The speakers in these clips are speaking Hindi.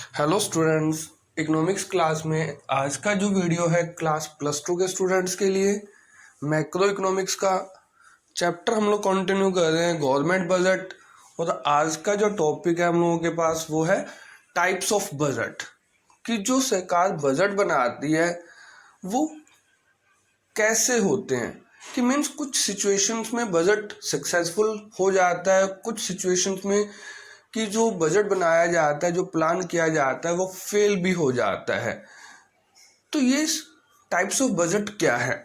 हेलो स्टूडेंट्स, इकोनॉमिक्स क्लास में आज का जो वीडियो है क्लास +2 के स्टूडेंट्स के लिए मैक्रो इकोनॉमिक्स का चैप्टर हम लोग कंटिन्यू कर रहे हैं गवर्नमेंट बजट। और आज का जो टॉपिक है हम लोगों के पास वो है टाइप्स ऑफ बजट। कि जो सरकार बजट बनाती है वो कैसे होते हैं। कि मीन्स कुछ सिचुएशंस में बजट सक्सेसफुल हो जाता है, कुछ सिचुएशंस में कि जो बजट बनाया जाता है, जो प्लान किया जाता है वो फेल भी हो जाता है। तो ये टाइप्स ऑफ बजट क्या है।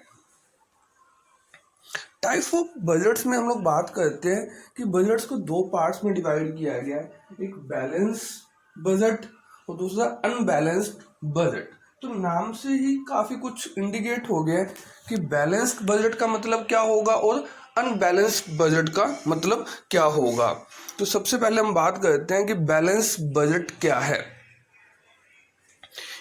टाइप्स ऑफ बजट्स में हम लोग बात करते हैं कि बजट्स को दो पार्ट्स में डिवाइड किया गया है, एक बैलेंस बजट और दूसरा अनबैलेंस्ड बजट। तो नाम से ही काफी कुछ इंडिकेट हो गया है कि बैलेंस्ड बजट का मतलब क्या होगा और अनबैलेंस्ड बजट का मतलब क्या होगा। तो सबसे पहले हम बात करते हैं कि बैलेंस बजट क्या है।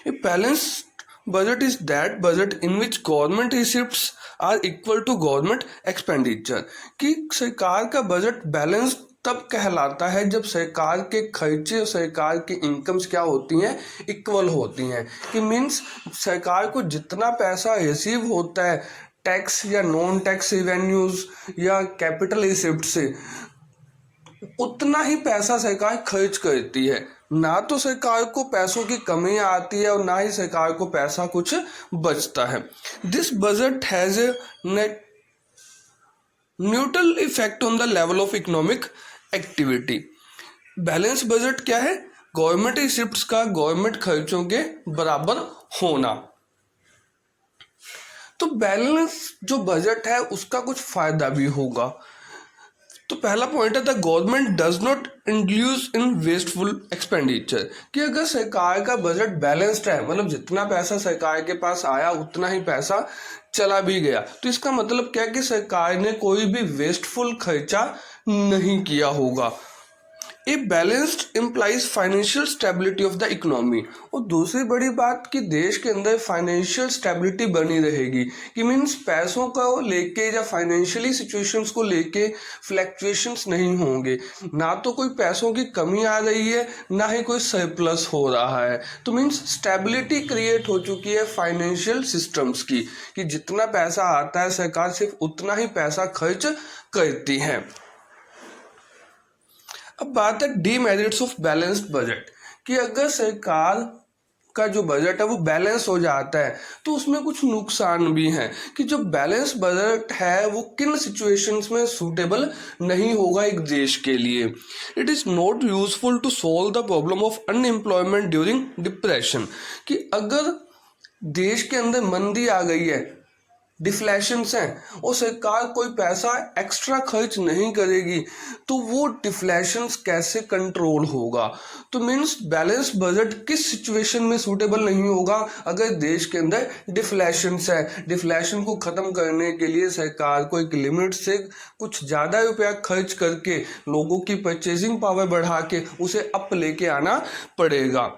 A balanced budget is that budget in which government receipts are equal to government expenditure। कि सरकार का बजट बैलेंस तब कहलाता है जब सरकार के खर्चे और सरकार की इनकम्स क्या होती हैं, इक्वल होती हैं। कि मीन्स सरकार को जितना पैसा रिसीव होता है टैक्स या नॉन टैक्स रेवेन्यूज या कैपिटल रिसिप्ट से, उतना ही पैसा सरकार खर्च करती है। ना तो सरकार को पैसों की कमी आती है और ना ही सरकार को पैसा कुछ बचता है। This budget has a neutral effect on the level of economic activity. Balance budget क्या है? गवर्नमेंट रिसिप्ट्स का गवर्नमेंट खर्चों के बराबर होना। तो बैलेंस जो बजट है उसका कुछ फायदा भी होगा। तो पहला पॉइंट है the government does not induce in wasteful expenditure. कि अगर सरकार का बजट बैलेंस्ड है, मतलब जितना पैसा सरकार के पास आया उतना ही पैसा चला भी गया, तो इसका मतलब क्या है कि सरकार ने कोई भी वेस्टफुल खर्चा नहीं किया होगा। A balanced implies financial stability of the economy. और दूसरी बड़ी बात कि देश के अंदर फाइनेंशियल स्टेबिलिटी बनी रहेगी। कि मीन्स पैसों को लेके या फाइनेंशियली सिचुएशंस को लेके फ्लैक्चुएशंस नहीं होंगे। ना तो कोई पैसों की कमी आ रही है, ना ही कोई सरप्लस हो रहा है। तो मीन्स स्टेबिलिटी क्रिएट हो चुकी है फाइनेंशियल सिस्टम्स की, कि जितना पैसा आता है सरकार सिर्फ उतना ही पैसा खर्च करती है। अब बात है डीमेरिट्स ऑफ बैलेंस्ड बजट। कि अगर सरकार का जो बजट है वो बैलेंस हो जाता है तो उसमें कुछ नुकसान भी हैं। कि जो बैलेंस बजट है वो किन सिचुएशंस में सूटेबल नहीं होगा एक देश के लिए। It is not useful to solve the problem of unemployment during depression. कि अगर देश के अंदर मंदी आ गई है, डिफ्लेशंस हैं और सरकार कोई पैसा एक्स्ट्रा खर्च नहीं करेगी, तो वो डिफ्लेशंस कैसे कंट्रोल होगा। तो मीन्स बैलेंस बजट किस सिचुएशन में सूटेबल नहीं होगा? अगर देश के अंदर डिफ्लेशंस है, डिफ्लेशन को ख़त्म करने के लिए सरकार को एक लिमिट से कुछ ज़्यादा रुपया खर्च करके लोगों की परचेजिंग पावर बढ़ा के उसे अप लेके आना पड़ेगा।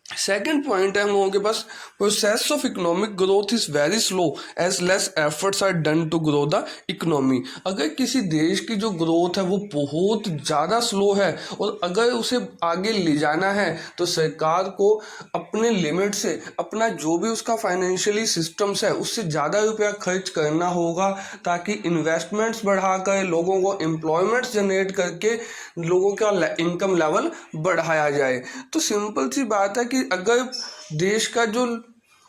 सेकेंड पॉइंट है हम लोगों के पास process of economic growth is very slow as less efforts are done to grow the economy. अगर किसी देश की जो ग्रोथ है वो बहुत ज़्यादा स्लो है और अगर उसे आगे ले जाना है तो सरकार को अपने लिमिट से अपना जो भी उसका फाइनेंशियली सिस्टम्स है उससे ज़्यादा रुपया खर्च करना होगा, ताकि इन्वेस्टमेंट्स बढ़ाकर लोगों को एम्प्लॉयमेंट्स जनरेट करके लोगों का इनकम लेवल बढ़ाया जाए। तो सिंपल सी बात है कि अगर देश का जो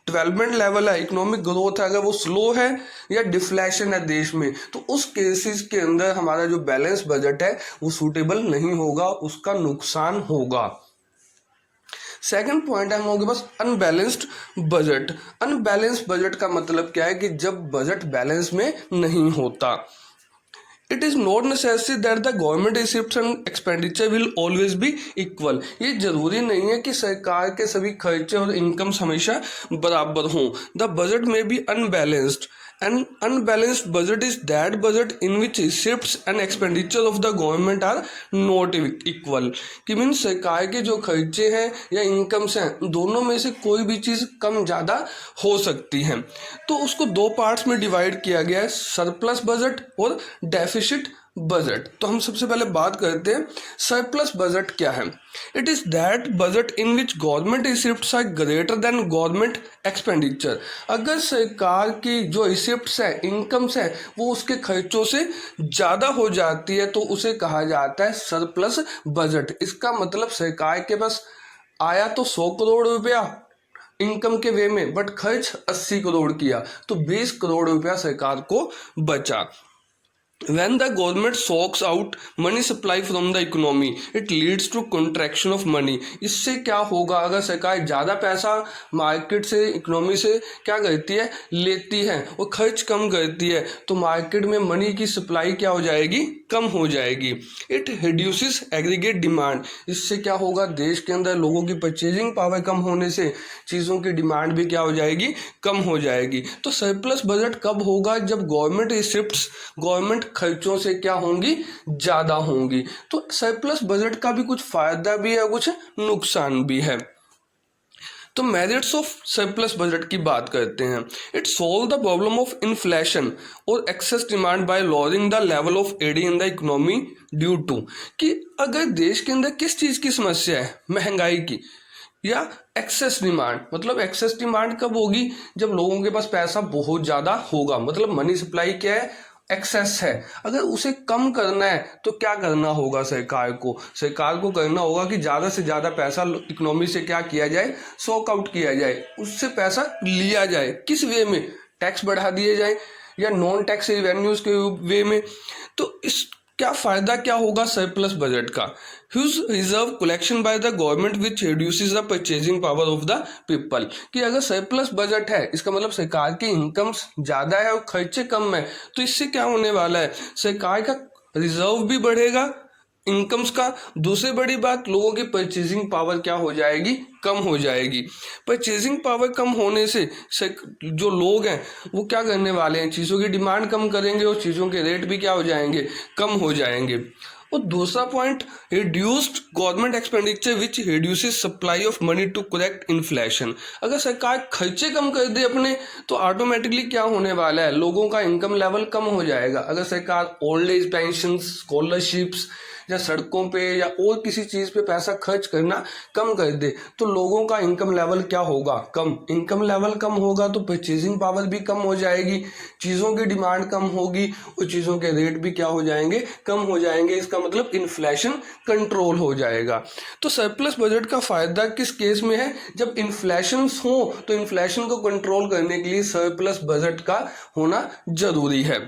डेवलपमेंट लेवल है, इकोनॉमिक ग्रोथ है, अगर वो स्लो है या डिफ्लेशन है देश में, तो उस केसेस के अंदर हमारा जो बैलेंस बजट है वो सूटेबल नहीं होगा, उसका नुकसान होगा। सेकंड पॉइंट है हम लोगों के पास अनबैलेंस्ड बजट। अनबैलेंस्ड बजट का मतलब क्या है कि जब बजट बैलेंस में नहीं होता। It is not necessary that the government receipts and expenditure will always be equal. ये जरूरी नहीं है कि सरकार के सभी खर्चे और इनकम्स हमेशा बराबर हों। द बजट में be unbalanced. An unbalanced budget is that budget in which receipts and expenditure of the government are not equal। कि मीन्स सरकार के जो खर्चे हैं या इनकम्स हैं दोनों में से कोई भी चीज़ कम ज़्यादा हो सकती है। तो उसको दो पार्ट्स में डिवाइड किया गया है, सरप्लस बजट और डेफिसिट बजट। तो हम सबसे पहले बात करते हैं सरप्लस बजट क्या है। It is that budget in which government receipts are greater than government expenditure. अगर सरकार की जो रिसिप्ट्स है, इनकम्स है, वो उसके खर्चों से ज़्यादा हो जाती है तो उसे कहा जाता है सरप्लस बजट। इसका मतलब सरकार के पास आया तो 100 करोड़ रुपया इनकम के वे में, बट खर्च 80 करोड़ किया तो 20 करोड़ रुपया सरकार को बचा। When the government soaks out money supply from the economy, it leads to contraction of money। इससे क्या होगा, अगर सरकार ज़्यादा पैसा मार्केट से, इकोनॉमी से क्या करती है, लेती है और खर्च कम करती है, तो मार्केट में मनी की सप्लाई क्या हो जाएगी, कम हो जाएगी। It reduces aggregate demand. इससे क्या होगा, देश के अंदर लोगों की परचेजिंग पावर कम होने से चीज़ों की डिमांड भी क्या हो जाएगी, कम हो जाएगी। तो सरप्लस बजट कब होगा, जब गवर्नमेंट रिसिप्ट्स गवर्नमेंट खर्चों से क्या होंगी, ज्यादा होंगी। तो सरप्लस बजट का भी कुछ फायदा भी है, कुछ नुकसान भी है। तो मेरिट्स ऑफ सरप्लस बजट की बात करते हैं। It solve the problem of inflation और excess demand by lowering the level of AD in the economy due to, कि अगर देश के अंदर किस चीज की समस्या है, महंगाई की या एक्सेस डिमांड। मतलब एक्सेस डिमांड कब होगी, जब लोगों के पास पैसा बहुत ज्यादा होगा, मतलब मनी सप्लाई क्या है, एक्सेस है। अगर उसे कम करना है तो क्या करना होगा, सरकार को करना होगा कि ज़्यादा से ज़्यादा पैसा इकोनॉमी से क्या किया जाए, सॉक आउट किया जाए, उससे पैसा लिया जाए। किस वे में, टैक्स बढ़ा दिए जाए या नॉन टैक्स रेवेन्यूज के वे में। तो इस क्या फायदा क्या होगा सरप्लस बजट का, huge reserve collection by the government which reduces the purchasing power of the people. कि अगर सरप्लस बजट है, इसका मतलब सरकार की इनकम्स ज्यादा है और खर्चे कम है, तो इससे क्या होने वाला है, सरकार का रिजर्व भी बढ़ेगा इनकम्स का। दूसरी बड़ी बात, लोगों की परचेजिंग पावर क्या हो जाएगी, कम हो जाएगी। परचेजिंग पावर कम होने से जो लोग हैं वो क्या करने वाले हैं, चीज़ों की डिमांड कम करेंगे और चीज़ों के रेट भी क्या हो जाएंगे, कम हो जाएंगे। और दूसरा point, reduced government expenditure which reduces supply of money to correct inflation. अगर सरकार खर्चे कम कर दे अपने, तो ऑटोमेटिकली क्या होने वाला है, लोगों का इनकम लेवल कम हो जाएगा। अगर सरकार ओल्ड एज पेंशन, स्कॉलरशिप्स या सड़कों पे या और किसी चीज पे पैसा खर्च करना कम कर दे, तो लोगों का इनकम लेवल क्या होगा, कम। इनकम लेवल कम होगा तो परचेजिंग पावर भी कम हो जाएगी, चीजों की डिमांड कम होगी और चीजों के रेट भी क्या हो जाएंगे, कम हो जाएंगे। इसका मतलब इन्फ्लेशन कंट्रोल हो जाएगा। तो सरप्लस बजट का फायदा किस केस में है, जब इन्फ्लेशन हो तो इन्फ्लेशन को कंट्रोल करने के लिए सरप्लस बजट का होना जरूरी है।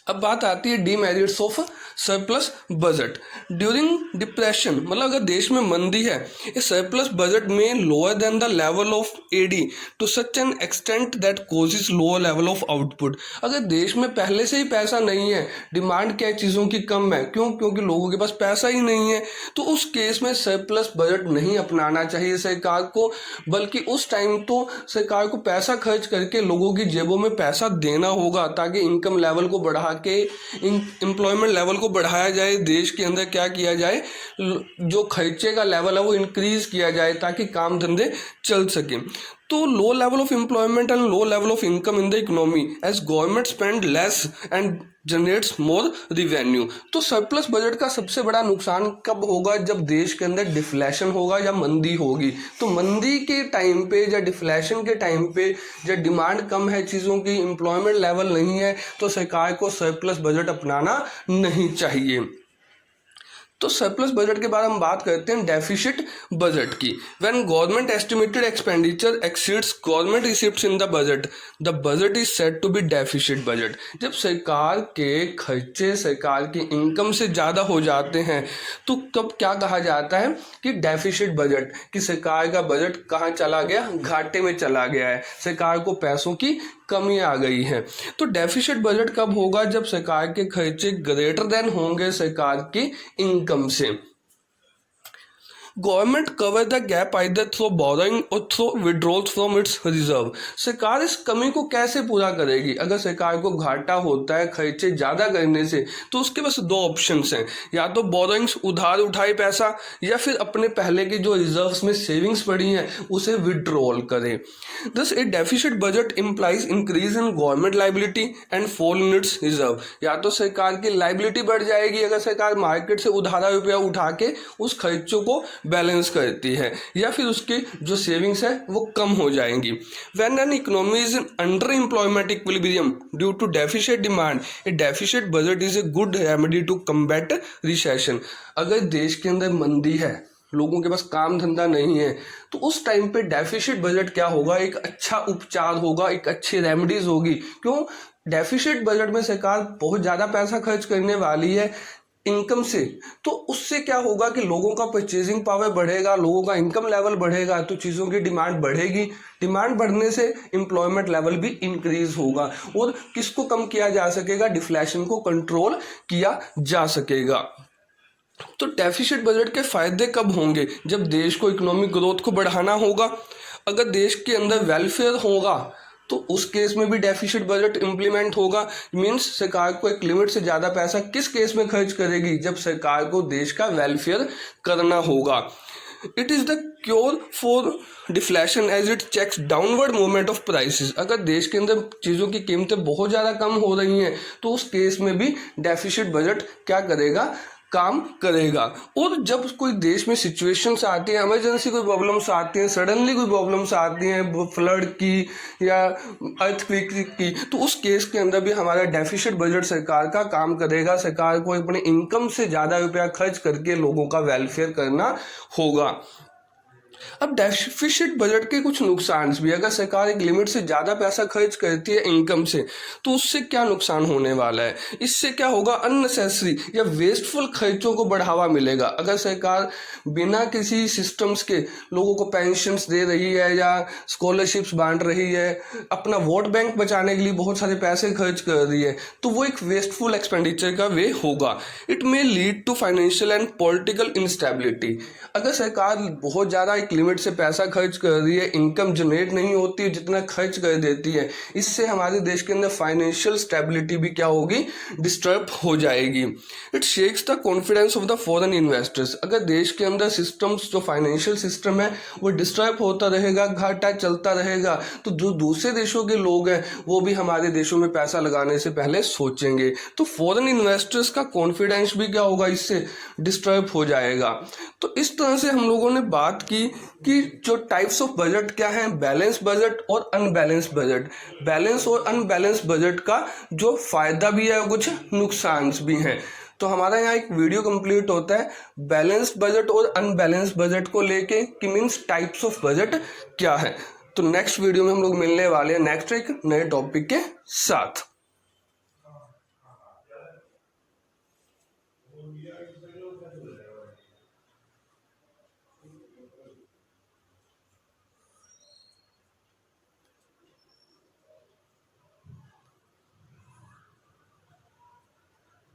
अब बात आती है demerits of surplus budget. During depression, मतलब अगर देश में मंदी है, ये सरप्लस बजट में lower than the level of AD to such an extent that causes lower level of output. अगर देश में पहले से ही पैसा नहीं है, डिमांड क्या चीज़ों की कम है, क्यों, क्योंकि लोगों के पास पैसा ही नहीं है, तो उस केस में सरप्लस बजट नहीं अपनाना चाहिए सरकार को, बल्कि उस टाइम तो सरकार को पैसा खर्च करके लोगों की जेबों में पैसा देना होगा, ताकि इनकम लेवल को बढ़ा के एम्प्लॉयमेंट लेवल को बढ़ाया जाए। देश के अंदर क्या किया जाए, जो खर्चे का लेवल है वो इंक्रीज किया जाए ताकि काम धंधे चल सके। तो low level of employment and low level of income in the economy as government spend less and generates more revenue. तो सरप्लस बजट का सबसे बड़ा नुकसान कब होगा, जब देश के अंदर डिफ्लेशन होगा या मंदी होगी। तो मंदी के टाइम पे या डिफ्लेशन के टाइम पे जब डिमांड कम है चीज़ों की, एम्प्लॉयमेंट लेवल नहीं है, तो सरकार को सरप्लस बजट अपनाना नहीं चाहिए। तो सरप्लस बजट के बाद हम बात करते हैं डेफिसिट बजट की। When government estimated expenditure exceeds government receipts in the budget is said to be deficit budget. जब सरकार के खर्चे सरकार की इनकम से ज़्यादा हो जाते हैं तो तब क्या कहा जाता है कि डेफिसिट बजट, कि सरकार का बजट कहाँ चला गया, घाटे में चला गया है, सरकार को पैसों की कमी आ गई है। तो डेफिसिट बजट कब होगा, जब सरकार के खर्चे ग्रेटर देन होंगे सरकार की इनकम से। Government cover the gap either through borrowing or through withdrawals from its reserve. सरकार इस कमी को कैसे पूरा करेगी? अगर सरकार को घाटा होता है खर्चे ज़्यादा करने से, तो उसके पास दो ऑप्शंस हैं, या तो बोरोइंग्स उधार उठाए पैसा, या फिर अपने पहले के जो रिजर्व्स में सेविंग्स पड़ी हैं उसे विड्रॉल करें। Thus a deficit budget implies increase in government liability and fall in its reserve. या तो सरकार की लाइबिलिटी बढ़ जाएगी अगर सरकार मार्केट से उधारा रुपया उठा के उस खर्चों को बैलेंस करती है, या फिर उसकी जो सेविंग्स है वो कम हो जाएंगी। When an economy is in under employment equilibrium due to deficit demand, a deficit budget is a good remedy to combat recession. अगर देश के अंदर मंदी है, लोगों के पास काम धंधा नहीं है, तो उस टाइम पे डेफिसिट बजट क्या होगा? एक अच्छा उपचार होगा, एक अच्छी रेमेडीज होगी। क्यों? डेफिसिट बजट में सरकार बहुत ज़्यादा पैसा खर्च करने वाली है इनकम से, तो उससे क्या होगा कि लोगों का परचेजिंग पावर बढ़ेगा, लोगों का इनकम लेवल बढ़ेगा, तो चीज़ों की डिमांड बढ़ेगी। डिमांड बढ़ने से एम्प्लॉयमेंट लेवल भी इंक्रीज होगा, और किसको कम किया जा सकेगा? डिफ्लेशन को कंट्रोल किया जा सकेगा। तो डेफिसिट बजट के फायदे कब होंगे? जब देश को इकोनॉमिक ग्रोथ को बढ़ाना होगा। अगर देश के अंदर वेलफेयर होगा तो उस केस में भी डेफिसिट बजट इम्प्लीमेंट होगा। मींस सरकार को एक लिमिट से ज़्यादा पैसा किस केस में खर्च करेगी? जब सरकार को देश का वेलफेयर करना होगा। It is the cure for deflation as it checks downward movement of prices. अगर देश के अंदर चीज़ों की कीमतें बहुत ज़्यादा कम हो रही हैं तो उस केस में भी डेफिसिट बजट क्या करेगा? काम करेगा। और जब कोई देश में सिचुएशंस आती हैं, इमरजेंसी कोई प्रॉब्लम्स आती हैं, सडनली कोई प्रॉब्लम्स आती हैं, फ्लड की या अर्थक्वेक की, तो उस केस के अंदर भी हमारा डेफिसिट बजट सरकार का काम करेगा। सरकार को अपने इनकम से ज़्यादा रुपया खर्च करके लोगों का वेलफेयर करना होगा। अब डेफिसिट बजट के कुछ नुकसान भी। अगर सरकार एक लिमिट से ज़्यादा पैसा खर्च करती है इनकम से, तो उससे क्या नुकसान होने वाला है? इससे क्या होगा? अननेसेसरी या वेस्टफुल खर्चों को बढ़ावा मिलेगा। अगर सरकार बिना किसी सिस्टम्स के लोगों को पेंशन्स दे रही है या स्कॉलरशिप्स बांट रही है, अपना वोट बैंक बचाने के लिए बहुत सारे पैसे खर्च कर रही है, तो वो एक वेस्टफुल एक्सपेंडिचर का वे होगा। It may lead to financial and political instability. अगर सरकार बहुत ज़्यादा एक लिमिट से पैसा खर्च कर रही है, इनकम जनरेट नहीं होती जितना खर्च कर देती है, इससे हमारे देश के अंदर फाइनेंशियल स्टेबिलिटी भी क्या होगी? डिस्टर्ब हो जाएगी। It shakes the confidence of the foreign investors. अगर देश के अंदर सिस्टम्स, जो फाइनेंशियल सिस्टम है वो डिस्टर्ब होता रहेगा, घाटा चलता रहेगा, तो जो दूसरे देशों के लोग हैं वो भी हमारे देशों में पैसा लगाने से पहले सोचेंगे। तो फॉरेन इन्वेस्टर्स का कॉन्फिडेंस भी क्या होगा? इससे डिस्टर्ब हो जाएगा। तो इस तरह से हम लोगों ने बात की कि जो टाइप्स ऑफ बजट क्या हैं, बैलेंस बजट और अनबैलेंस बजट। बैलेंस और अनबैलेंस बजट का जो फायदा भी है कुछ नुकसान भी हैं। तो हमारा यहाँ एक वीडियो कंप्लीट होता है बैलेंस बजट और अनबैलेंस बजट को लेके कि मीन्स टाइप्स ऑफ बजट क्या है। तो नेक्स्ट वीडियो में हम लोग मिलने वाले हैं नेक्स्ट एक नए टॉपिक के साथ।